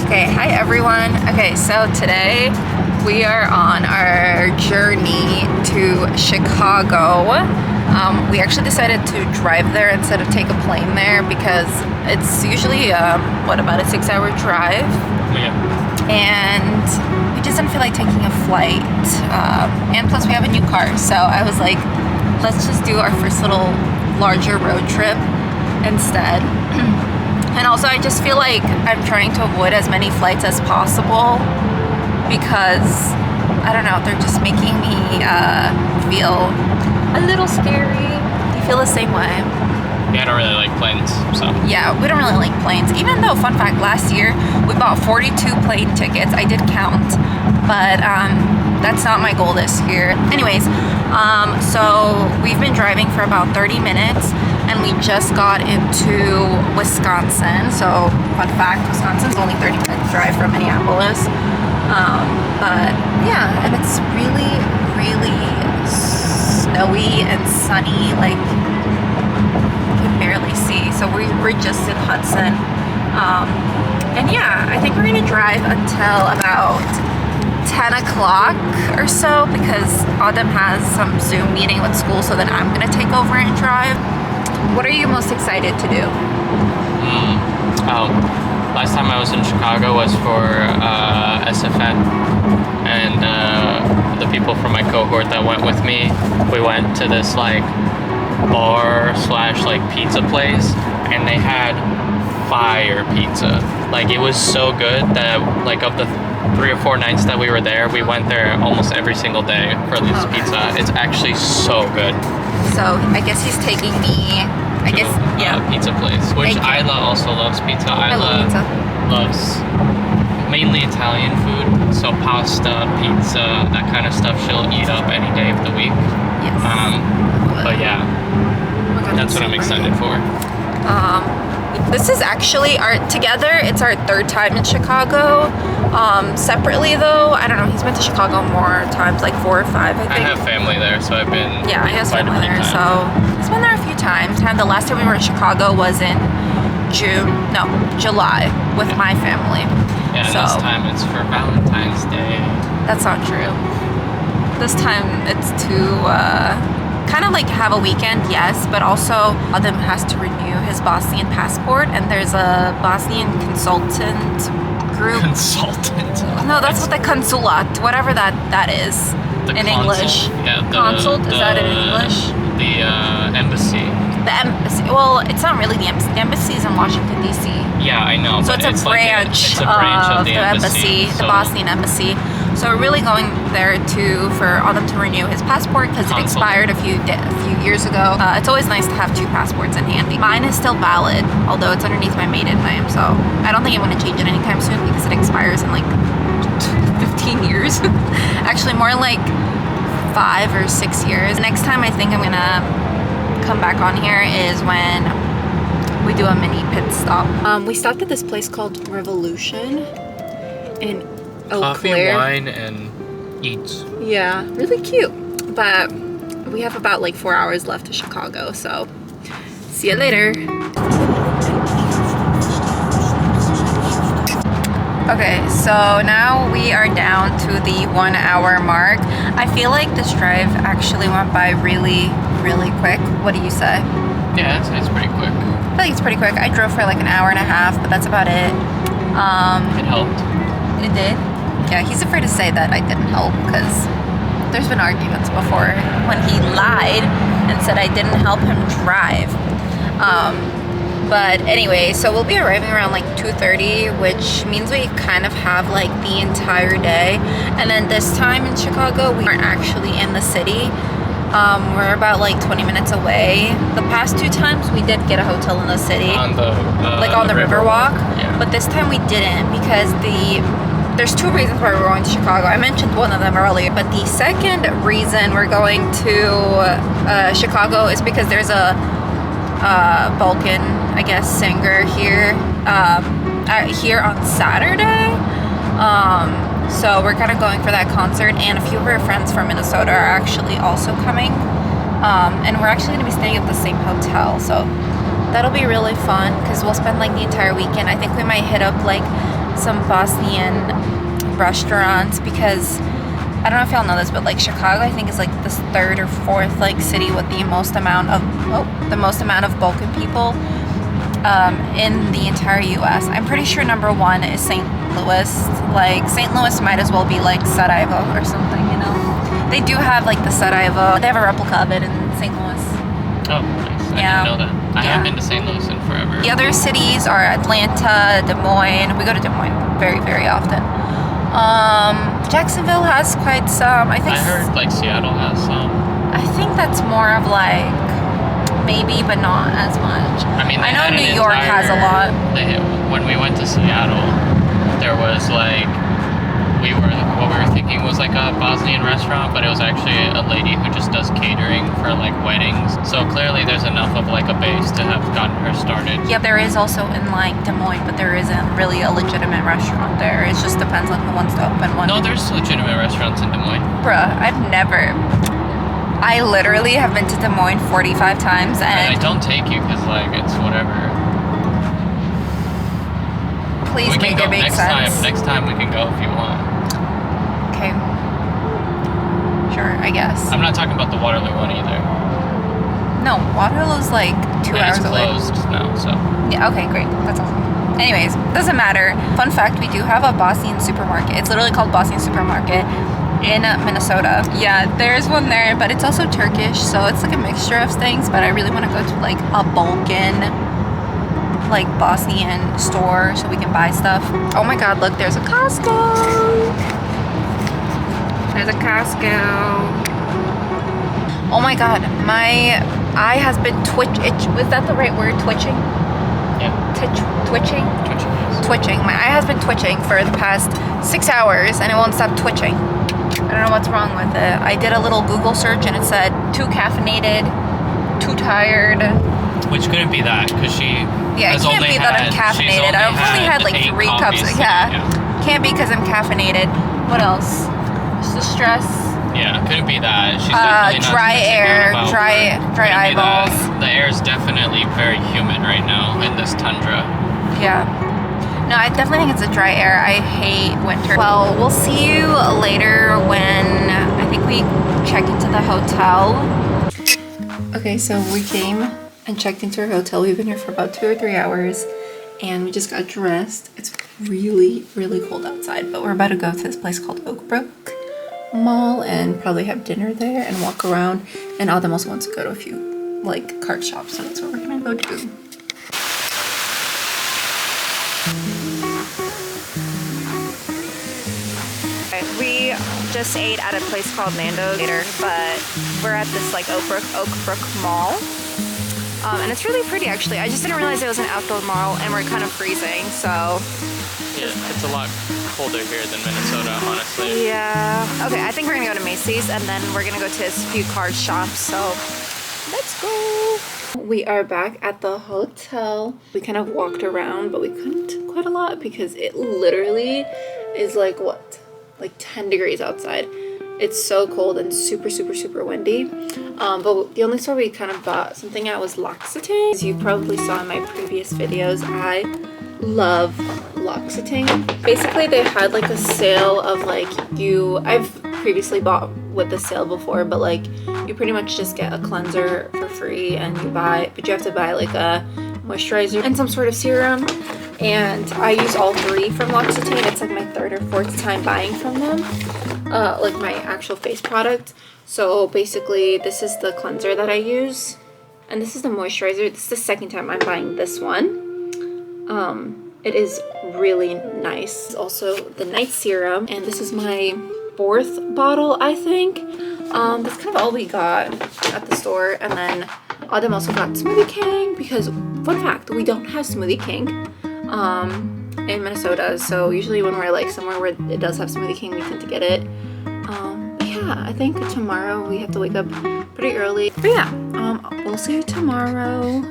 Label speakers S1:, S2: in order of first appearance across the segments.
S1: Okay, hi everyone. Okay, so today we are on our journey to Chicago. We actually decided to drive there instead of take a plane there because it's usually, about a 6-hour drive.
S2: Yeah.
S1: And we just didn't feel like taking a flight. And plus we have a new car, so I was like, let's just do our first little larger road trip instead. And also I just feel like I'm trying to avoid as many flights as possible because, I don't know, they're just making me feel a little scary. Do you feel the same way?
S2: Yeah, I don't really like planes, so.
S1: Yeah, we don't really like planes. Even though, fun fact, last year we bought 42 plane tickets. I did count, but that's not my goal this year. Anyways, so we've been driving for about 30 minutes and we just got into Wisconsin. So, fun fact, Wisconsin's only 30 minutes drive from Minneapolis. But yeah, and it's really, really snowy and sunny. Like, you can barely see. So we're just in Hudson. And yeah, I think we're gonna drive until about 10 o'clock or so because Autumn has some Zoom meeting with school, so then I'm gonna take over and drive. What are you most excited to do?
S2: Last time I was in Chicago was for SFN, and the people from my cohort that went with me, we went to this like bar slash like pizza place, and they had fire pizza. Like, it was so good that like of the 3 or 4 nights that we were there, we went there almost every single day for this pizza. It's actually so good.
S1: So I guess he's taking me,
S2: Pizza place, which Ajla also loves pizza. Ajla loves mainly Italian food, so pasta, pizza, that kind of stuff she'll eat up any day of the week.
S1: Yes.
S2: But yeah, that's what I'm excited for.
S1: This is actually it's our 3rd time in Chicago. Separately though, I don't know, he's been to Chicago more times, like 4 or 5, I think.
S2: I have family there, so I've been.
S1: Yeah, he has family there, so he's been there a few times. And the last time we were in Chicago was in July with my family.
S2: Yeah,
S1: so,
S2: this time it's for Valentine's Day.
S1: That's not true. This time it's to kind of like have a weekend, yes, but also Adam has to renew his Bosnian passport, and there's a Bosnian consultant group.
S2: Consultant?
S1: No, that's what the consulat, whatever that is in English.
S2: Yeah,
S1: Consult, is that in English?
S2: The embassy.
S1: The embassy. Well, it's not really the embassy. The embassy is in Washington, D.C.
S2: Yeah, I know.
S1: So it's a branch of the embassy, the Bosnian embassy. So we're really going there for Autumn to renew his passport because it expired a few years ago. It's always nice to have 2 passports in handy. Mine is still valid, although it's underneath my maiden name, so I don't think I'm going to change it anytime soon because it expires in like 15 years. Actually, more like 5 or 6 years. The next time I think I'm going to come back on here is when we do a mini pit stop. We stopped at this place called Revolution in Eau
S2: Coffee,
S1: Claire.
S2: wine, and eats.
S1: Yeah, really cute. But we have about like 4 hours left to Chicago, so see you later. Okay, so now we are down to the 1 hour mark. I feel like this drive actually went by really, really quick. What do you say?
S2: Yeah, it's pretty quick.
S1: I feel like it's pretty quick. I drove for like an hour and a half, but that's about it.
S2: It helped.
S1: It did? Yeah, he's afraid to say that I didn't help because there's been arguments before when he lied and said I didn't help him drive. But anyway, so we'll be arriving around like 2:30, which means we kind of have like the entire day. And then this time in Chicago, we aren't actually in the city. We're about like 20 minutes away. The past 2 times we did get a hotel in the city.
S2: On the
S1: Riverwalk.
S2: Yeah.
S1: But this time we didn't because there's 2 reasons why we're going to Chicago. I mentioned one of them earlier, but the second reason we're going to Chicago is because there's a Balkan, I guess, singer here on Saturday. So we're kind of going for that concert, and a few of our friends from Minnesota are actually also coming. And we're actually going to be staying at the same hotel, so that'll be really fun because we'll spend like the entire weekend. I think we might hit up like some Bosnian restaurants because I don't know if y'all know this, but like Chicago, I think is like the third or fourth like city with the most amount of Balkan people in the entire U.S. I'm pretty sure number one is St. Louis. Like St. Louis might as well be like Sarajevo or something, you know. They do have like the Sarajevo. They have a replica of it in St. Louis.
S2: Oh, nice. I didn't know that. I haven't been to St. Louis in forever.
S1: The other cities are Atlanta, Des Moines. We go to Des Moines very, very often. Jacksonville has quite some. I heard
S2: like Seattle has some.
S1: I think that's more of like maybe, but not as much.
S2: I mean,
S1: I know New York has a lot.
S2: When we went to Seattle, there was like what we were thinking was like a Bosnian restaurant, but it was actually a lady who just does catering for like weddings. So clearly there's enough of like a base to have gotten her started.
S1: Yeah, there is also in like Des Moines, but there isn't really a legitimate restaurant there. It just depends on who wants to open one.
S2: No, there's legitimate restaurants in Des Moines.
S1: Bruh, I literally have been to Des Moines 45 times and
S2: I don't take you because like it's whatever.
S1: Please make it make sense.
S2: Next time we can go if you want.
S1: Okay. Sure, I guess.
S2: I'm not talking about the Waterloo one either.
S1: No, Waterloo's like 2 hours away.
S2: It's closed now, so.
S1: Yeah, okay, great. That's awesome. Anyways, doesn't matter. Fun fact, we do have a Bosnian supermarket. It's literally called Bosnian Supermarket in Minnesota. Yeah, there's one there, but it's also Turkish, so it's like a mixture of things, but I really want to go to like a Balkan like Bosnian store so we can buy stuff. Oh my god, look, there's a Costco. There's a Costco. Oh my god, my eye has been was that the right word? Twitching?
S2: Yeah.
S1: Twitching?
S2: Twitching, yes.
S1: Twitching. My eye has been twitching for the past 6 hours and it won't stop twitching. I don't know what's wrong with it. I did a little Google search and it said too caffeinated, too tired.
S2: Which couldn't be that, because she
S1: it can't be that I'm caffeinated. I've only had like 3 cups. Yeah. Can't be because I'm caffeinated. What else? Just the stress.
S2: Yeah, couldn't be that. She's definitely not
S1: dry air, dry eyeballs.
S2: The air is definitely very humid right now in this tundra.
S1: Yeah. No, I definitely think it's a dry air. I hate winter. Well, we'll see you later when I think we check into the hotel. Okay, so we came and checked into our hotel. We've been here for about 2 or 3 hours and we just got dressed. It's really, really cold outside, but we're about to go to this place called Oakbrook Mall and probably have dinner there and walk around. And Adam also wants to go to a few like card shops, so that's what we're gonna go do. We just ate at a place called Nando's later, but we're at this like Oakbrook Mall. And it's really pretty actually. I just didn't realize it was an outdoor mall and we're kind of freezing, so.
S2: Yeah, it's a lot colder here than Minnesota, honestly.
S1: Yeah. Okay, I think we're gonna go to Macy's and then we're gonna go to a few card shops, so let's go. We are back at the hotel. We kind of walked around, but we couldn't quite a lot because it literally is like what? Like 10 degrees outside. It's so cold and super, super, super windy. But the only store we kind of bought something at was L'Occitane. As you probably saw in my previous videos, I love L'Occitane. Basically, they had like a sale of like I've previously bought with the sale before, but like you pretty much just get a cleanser for free and but you have to buy like a moisturizer and some sort of serum. And I use all 3 from L'Occitane. It's like my 3rd or 4th time buying from them, like my actual face product. So basically this is the cleanser that I use and this is the moisturizer. This is the 2nd time I'm buying this one. It is really nice. Also the night serum, and this is my 4th bottle, I think. That's kind of all we got at the store. And then Adam also got Smoothie King because, fun fact, we don't have Smoothie King in Minnesota, so usually when we're like somewhere where it does have Smoothie King, we tend to get it. But yeah, I think tomorrow we have to wake up pretty early. But yeah, we'll see you tomorrow.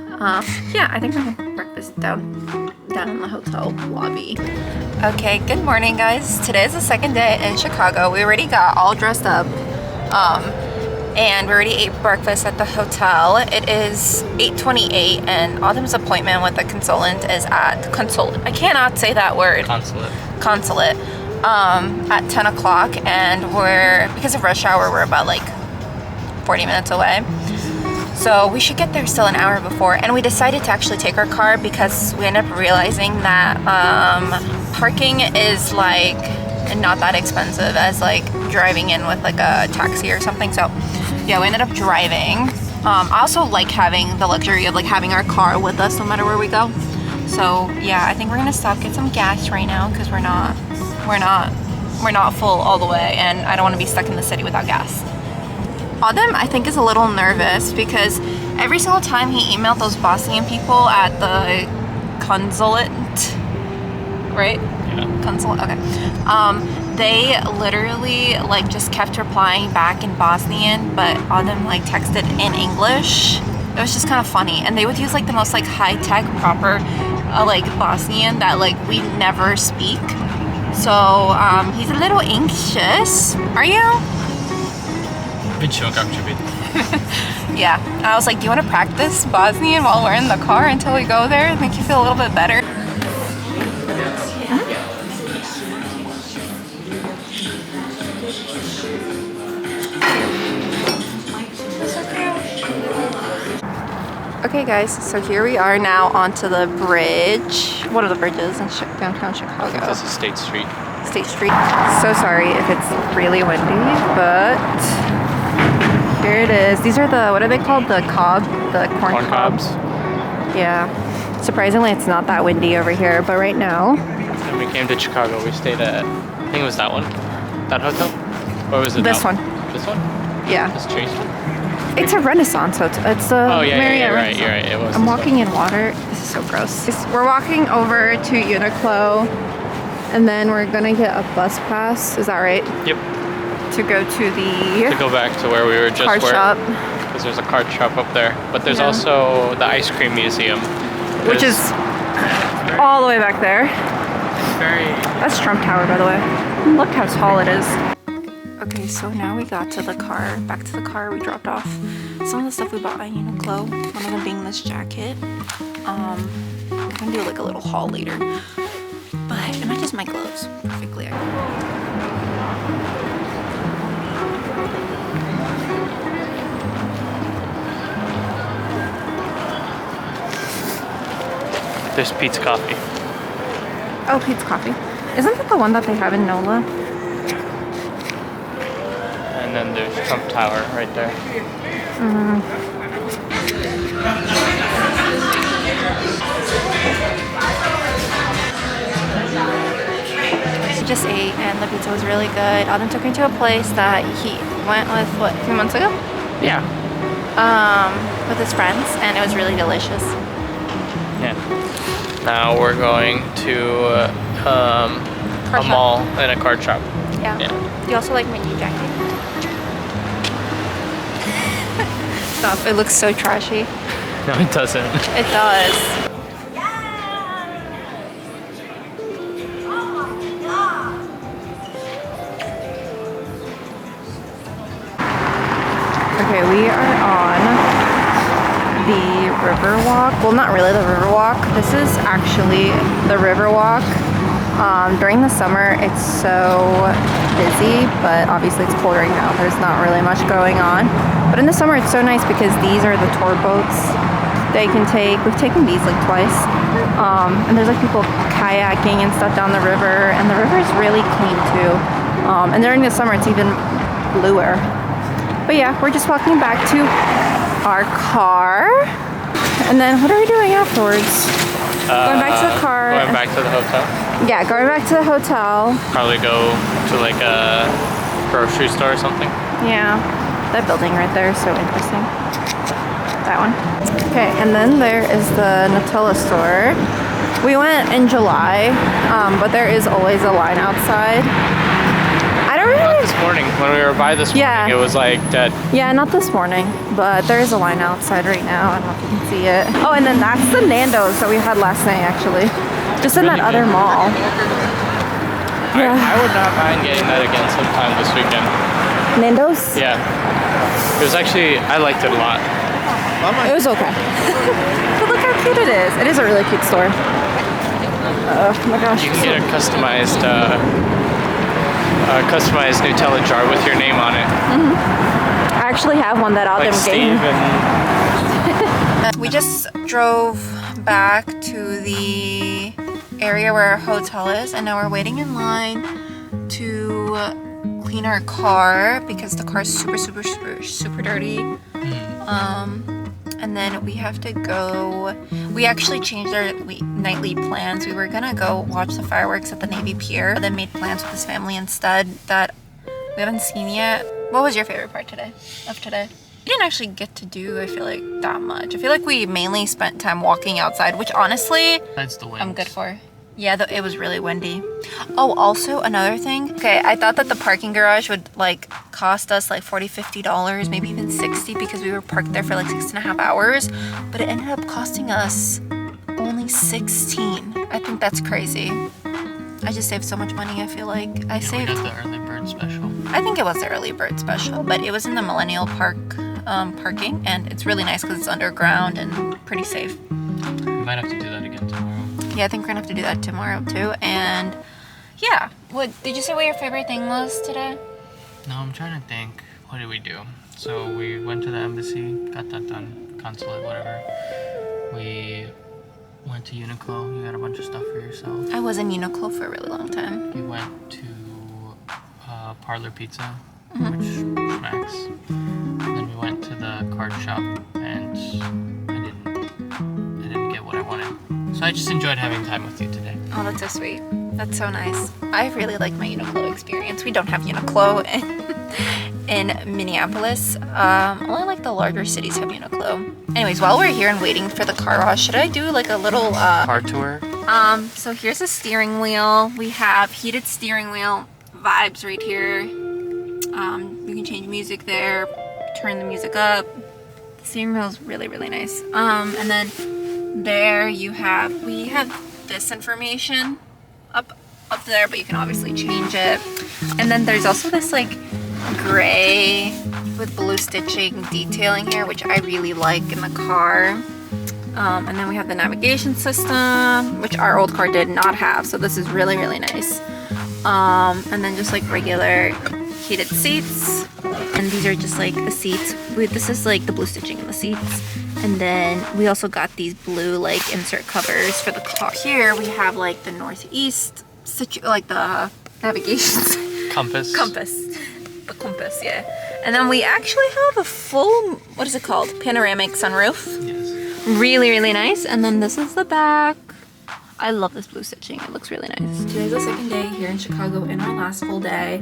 S1: Yeah, I think we're gonna have breakfast down in the hotel lobby. Okay, good morning guys. Today is the 2nd day in Chicago. We already got all dressed up. and we already ate breakfast at the hotel. It is 8:28 and Autumn's appointment with the consulate is at I cannot say that word. Consulate. At 10 o'clock, and because of rush hour, we're about like 40 minutes away. So we should get there still an hour before. And we decided to actually take our car because we ended up realizing that parking is like not that expensive as like driving in with like a taxi or something. So yeah, we ended up driving. I also like having the luxury of like having our car with us no matter where we go. So yeah, I think we're gonna stop, get some gas right now because we're not full all the way, and I don't want to be stuck in the city without gas. Autumn, I think, is a little nervous because every single time he emailed those Bosnian people at the consulate, right?
S2: Yeah.
S1: Consulate, okay. They literally like just kept replying back in Bosnian, but Autumn like texted in English. It was just kind of funny, and they would use like the most like high-tech, proper like Bosnian that like we never speak. So he's a little anxious. Are you? Yeah. I was like, do you want to practice Bosnian while we're in the car until we go there? Make you feel a little bit better. Okay guys, so here we are now onto the bridge. One of the bridges in downtown Chicago.
S2: This is State Street.
S1: State Street. So sorry if it's really windy, but here it is. These are the, what are they called? The corn cobs. Yeah. Surprisingly, it's not that windy over here, but right now.
S2: When we came to Chicago, we stayed at, I think it was that one? That hotel? Or was it
S1: this one?
S2: This one?
S1: Yeah.
S2: This changed.
S1: It's a Renaissance hotel. It's a
S2: Marriott. You're right. It was.
S1: I'm walking in water. This is so gross. We're walking over to Uniqlo, and then we're gonna get a bus pass. Is that right?
S2: Yep.
S1: To go to the.
S2: To go back to where we were just.
S1: Card shop.
S2: Because there's a card shop up there, but there's also the ice cream museum,
S1: which is all the way back there.
S2: Very.
S1: That's Trump Tower, by the way. Look how tall it is. Okay, so now we got to the car. Back to the car, we dropped off some of the stuff we bought at Uniqlo. One of them being this jacket. I'm gonna do like a little haul later. But it matches my clothes perfectly.
S2: There's Pete's Coffee.
S1: Oh, Pete's Coffee. Isn't that the one that they have in NOLA?
S2: And then there's Trump Tower right there.
S1: Just ate, and the pizza was really good. Autumn took me to a place that he went with, what, a few months ago?
S2: Yeah.
S1: With his friends, and it was really delicious.
S2: Yeah. Now we're going to a mall and a card shop.
S1: Yeah. Do you also like my new jacket? Stop, it looks so trashy.
S2: No, it doesn't.
S1: It does. Okay, we are on the Riverwalk. Well, not really the Riverwalk. This is actually the Riverwalk. During the summer, it's so busy, but obviously it's cold right now. There's not really much going on. But in the summer, it's so nice because these are the tour boats they can take. We've taken these like twice. And there's like people kayaking and stuff down the river. And the river is really clean too. And during the summer, it's even bluer. But yeah, we're just walking back to our car. And then what are we doing afterwards? Going back to the car.
S2: Going back to the hotel.
S1: Yeah, going back to the hotel.
S2: Probably go to like a grocery store or something.
S1: Yeah, that building right there is so interesting. That one. Okay, and then there is the Nutella store. We went in July, but there is always a line outside. I don't really.
S2: Not this morning. When we were by this morning, it was like dead.
S1: Yeah, not this morning, but there is a line outside right now. I don't know if you can see it. Oh, and then that's the Nando's that we had last night, actually. Just in that other mall.
S2: Yeah. I would not mind getting that again sometime this weekend.
S1: Nando's?
S2: Yeah. It was actually, I liked it a lot.
S1: It was okay. But look how cute it is. It is a really cute store. Oh my gosh.
S2: You can get a customized Nutella jar with your name on it.
S1: I actually have one that
S2: Like
S1: Ajla gave
S2: Steve
S1: me.
S2: and...
S1: We just drove back to the area where our hotel is, and now we're waiting in line to clean our car because the car is super dirty. And then we have to go. We actually changed our nightly plans. We were gonna go watch the fireworks at the Navy Pier, but then made plans with his family instead that we haven't seen yet. What was your favorite part today? We didn't actually get to do, I feel like, that much. I feel like we mainly spent time walking outside, which honestly,
S2: That's the wind.
S1: I'm good for. Yeah, it was really windy. Oh, also another thing. Okay, I thought that the parking garage would like cost us like $40-50, maybe even 60 because we were parked there for like 6.5 hours. But it ended up costing us only 16. I think that's crazy. I just saved so much money, I feel like. I saved...
S2: We got the early bird special.
S1: I think it was the early bird special, but it was in the Millennial Park parking, and it's really nice because it's underground and pretty safe.
S2: We might have to do that again tomorrow.
S1: Yeah, I think we're gonna have to do that tomorrow too. And yeah, what did you say what your favorite thing was today?
S2: No, I'm trying to think. What did we do? So we went to the embassy, got that done, consulate, whatever. We went to Uniqlo. You got a bunch of stuff for yourself.
S1: I was in Uniqlo for a really long time.
S2: We went to Parlor Pizza, which smacks. Then we went to the card shop, and I didn't get what I wanted. So I just enjoyed having time with you today.
S1: Oh, that's so sweet. That's so nice. I really like my Uniqlo experience. We don't have Uniqlo in Minneapolis. Only like the larger cities have Uniqlo. Anyways, while we're here and waiting for the car wash, should I do like a little
S2: car tour?
S1: So here's a steering wheel. We have heated steering wheel vibes right here. You can change music there, turn the music up. The steering wheel is really nice. And then there we have this information up there, but you can obviously change it. And then there's also this like gray with blue stitching detailing here, which I really like in the car. And then we have the navigation system, which our old car did not have, so this is really nice. And then just like regular heated seats, and these are just like the seats. This is like the blue stitching in the seats. And then we also got these blue like insert covers for the car. Here we have like the northeast, like the navigation
S2: Compass.
S1: The compass, yeah. And then we actually have a full, what is it called? Panoramic sunroof.
S2: Yes.
S1: Really nice. And then this is the back. I love this blue stitching. It looks really nice. Today's the second day here in Chicago and our last full day.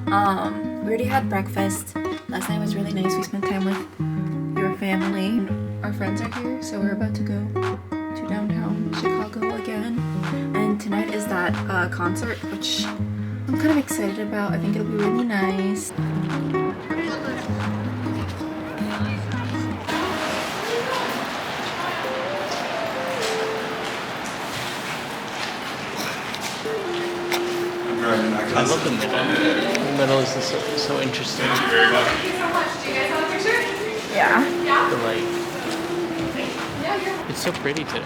S1: We already had breakfast. Last night was really nice. We spent time with your family. Our friends are here, so we're about to go to downtown Chicago again. And tonight is that concert, which I'm kind of excited about. I think it'll be really nice.
S2: I love the middle. The middle is so interesting.
S3: Thank you very much. Thank you so much. Do you guys have a picture?
S1: Yeah.
S2: The light. It's so pretty today.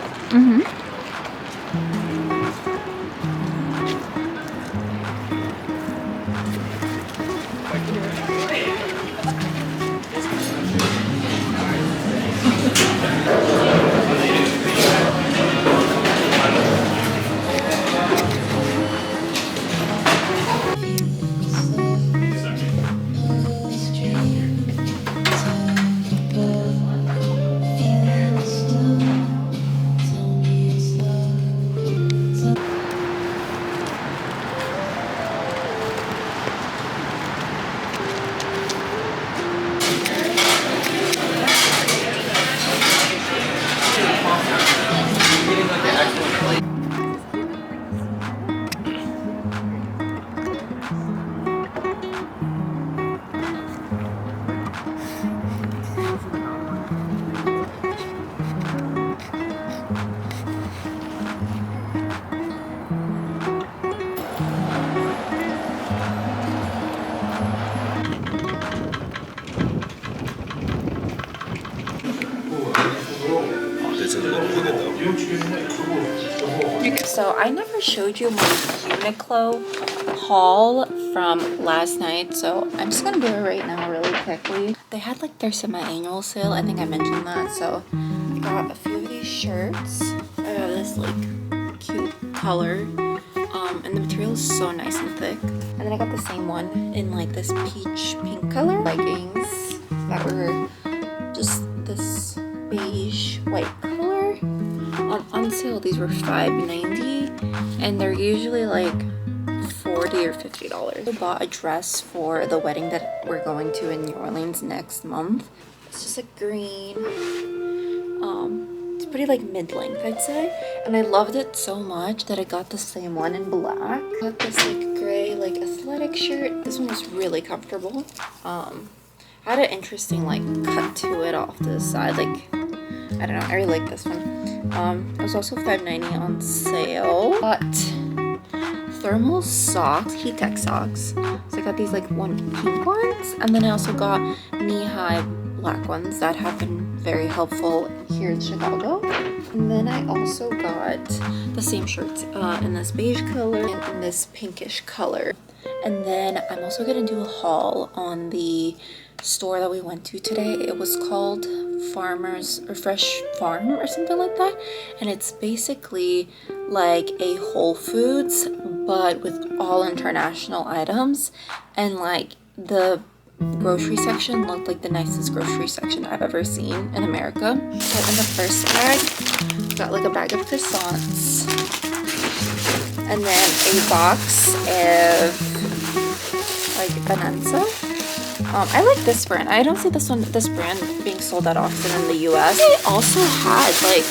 S1: So I never showed you my Uniqlo haul from last night, so I'm just gonna do it right now really quickly. They had like their semi-annual sale, I think I mentioned that. So I got a few of these shirts. I got this like cute color, and the material is so nice and thick. And then I got the same one in like this peach pink color. Leggings that were just this beige white color. On sale, these were $5.90, and they're usually like $40 or $50. I bought a dress for the wedding that we're going to in New Orleans next month. It's just a green. It's pretty like mid-length, I'd say, and I loved it so much that I got the same one in black. Got this like gray like athletic shirt. This one was really comfortable. Had an interesting like cut to it off to the side. Like, I don't know, I really like this one. It was also $5.90 on sale. Got thermal socks, heat tech socks. So I got these like pink ones, and then I also got knee-high black ones that have been very helpful here in Chicago. And then I also got the same shirts in this beige color and in this pinkish color. And then I'm also gonna do a haul on the store that we went to today. It was called Farmers or Fresh Farm or something like that, and it's basically like a Whole Foods but with all international items, and like the grocery section looked like the nicest grocery section I've ever seen in America. So in the first bag, got like a bag of croissants, and then a box of like Bonanza. I like this brand. I don't see this brand being sold that often in the US. They also had like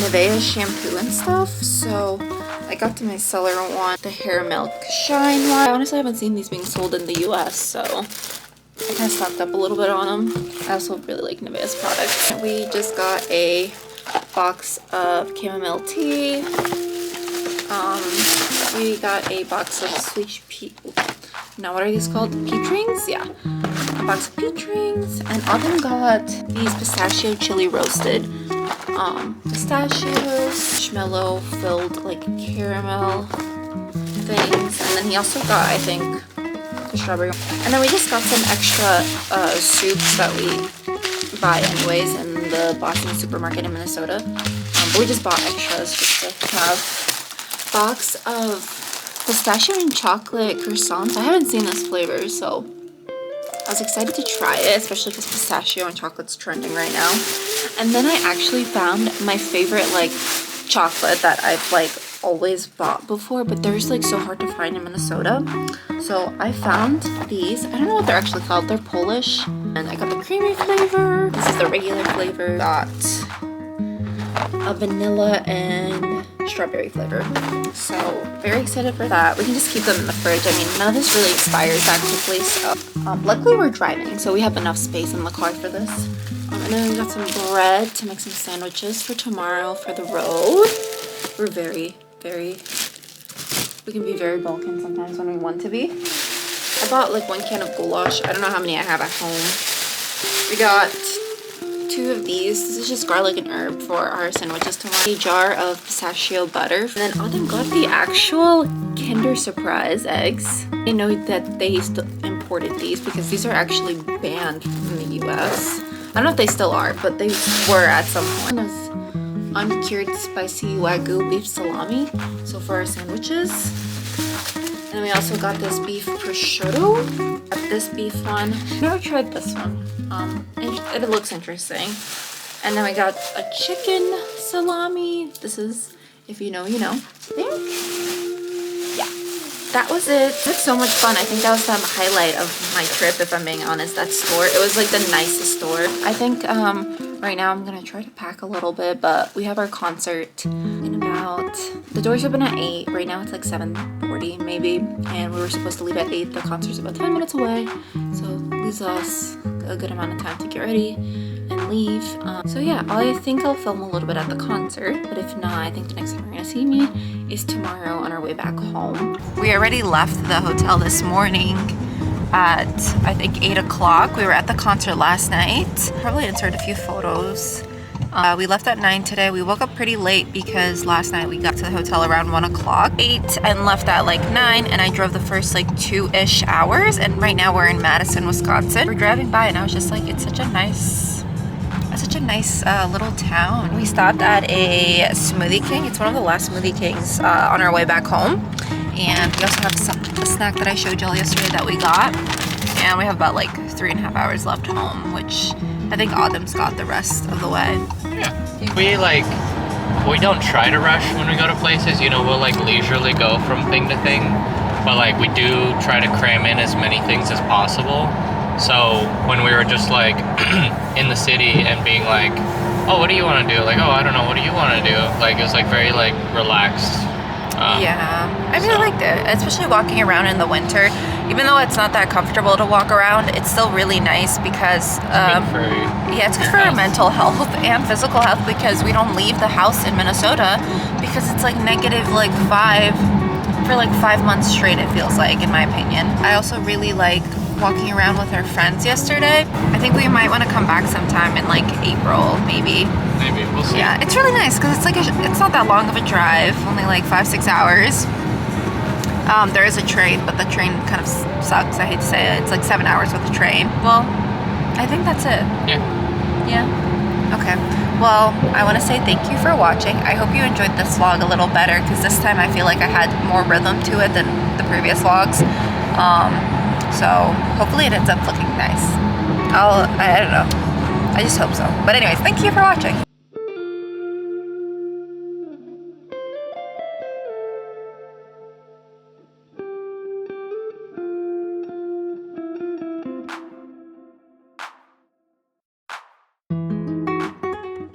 S1: Nivea shampoo and stuff, so I got to my cellar one, the Hair Milk Shine one. I honestly haven't seen these being sold in the US, so I kind of stocked up a little bit on them. I also really like Nivea's products. We just got a box of chamomile tea. We got a box of sweet pea. Now, what are these called? Peach rings? Yeah. A box of peach rings. And Autumn got these pistachio chili roasted pistachios, marshmallow filled like caramel things. And then he also got, I think, the strawberry. And then we just got some extra soups that we buy anyways in the Bosnia supermarket in Minnesota. But we just bought extras just to have. Box of pistachio and chocolate croissants. I haven't seen this flavor, so I was excited to try it, especially because pistachio and chocolate's trending right now. And then I actually found my favorite like chocolate that I've like always bought before, but they're just like so hard to find in Minnesota. So I found these. I don't know what they're actually called. They're Polish. And I got the creamy flavor. This is the regular flavor. Got a vanilla and strawberry flavor. So very excited for that. We can just keep them in the fridge. I mean, none of this really expires that quickly, so luckily we're driving, so we have enough space in the car for this. And then we got some bread to make some sandwiches for tomorrow for the road. We're we can be very Balkan sometimes when we want to be. I bought like 1 can of goulash. I don't know how many I have at home. We got 2 of these. This is just garlic and herb for our sandwiches tomorrow. A jar of pistachio butter. And then Autumn got the actual Kinder Surprise eggs. I know that they imported these because these are actually banned from the US. I don't know if they still are, but they were at some point. This uncured spicy Wagyu beef salami. So for our sandwiches. And we also got this beef prosciutto. Got this beef one. Never tried this one. It looks interesting. And then we got a chicken salami. This is, if you know, you know. I think, yeah, that was it. It was so much fun. I think that was the highlight of my trip, if I'm being honest, that store. It was like the nicest store. I think right now I'm gonna try to pack a little bit, but we have our concert in about, the doors open at 8. Right now it's like 7:40 maybe, and we were supposed to leave at 8. The concert's about 10 minutes away, so leaves us a good amount of time to get ready and leave. So yeah, I think I'll film a little bit at the concert, but if not, I think the next time you're gonna see me is tomorrow on our way back home. We already left the hotel this morning at, I think, 8 o'clock. We were at the concert last night. Probably insert a few photos We left at 9 today. We woke up pretty late because last night we got to the hotel around 1 o'clock. 8 and left at like 9, and I drove the first like 2-ish hours, and right now we're in Madison, Wisconsin. We're driving by and I was just like, it's such a nice little town. We stopped at a Smoothie King. It's one of the last Smoothie Kings on our way back home. And we also have the snack that I showed y'all yesterday that we got. And we have about like 3.5 hours left home, which I think Autumn's got the rest of the way.
S2: Yeah. We don't try to rush when we go to places, you know, we'll like leisurely go from thing to thing. But like we do try to cram in as many things as possible. So when we were just like in the city and being like, oh, what do you want to do? Like, oh, I don't know, what do you want to do? Like, it was like very like relaxed.
S1: Yeah, I really liked it, especially walking around in the winter. Even though it's not that comfortable to walk around, it's still really nice because it's good for our mental health and physical health, because we don't leave the house in Minnesota because it's like negative like 5 for like 5 months straight, it feels like, in my opinion. I also really like walking around with our friends yesterday. I think we might want to come back sometime in like April, maybe.
S2: Maybe, we'll see.
S1: Yeah, it's really nice because it's like it's not that long of a drive, only like 5-6 hours. There is a train, but the train kind of sucks. I hate to say it. It's like 7 hours with the train. Well, I think that's it.
S2: Yeah.
S1: Yeah. Okay. Well, I want to say thank you for watching. I hope you enjoyed this vlog a little better, because this time I feel like I had more rhythm to it than the previous vlogs. So hopefully it ends up looking nice. I don't know. I just hope so. But anyways, thank you for watching.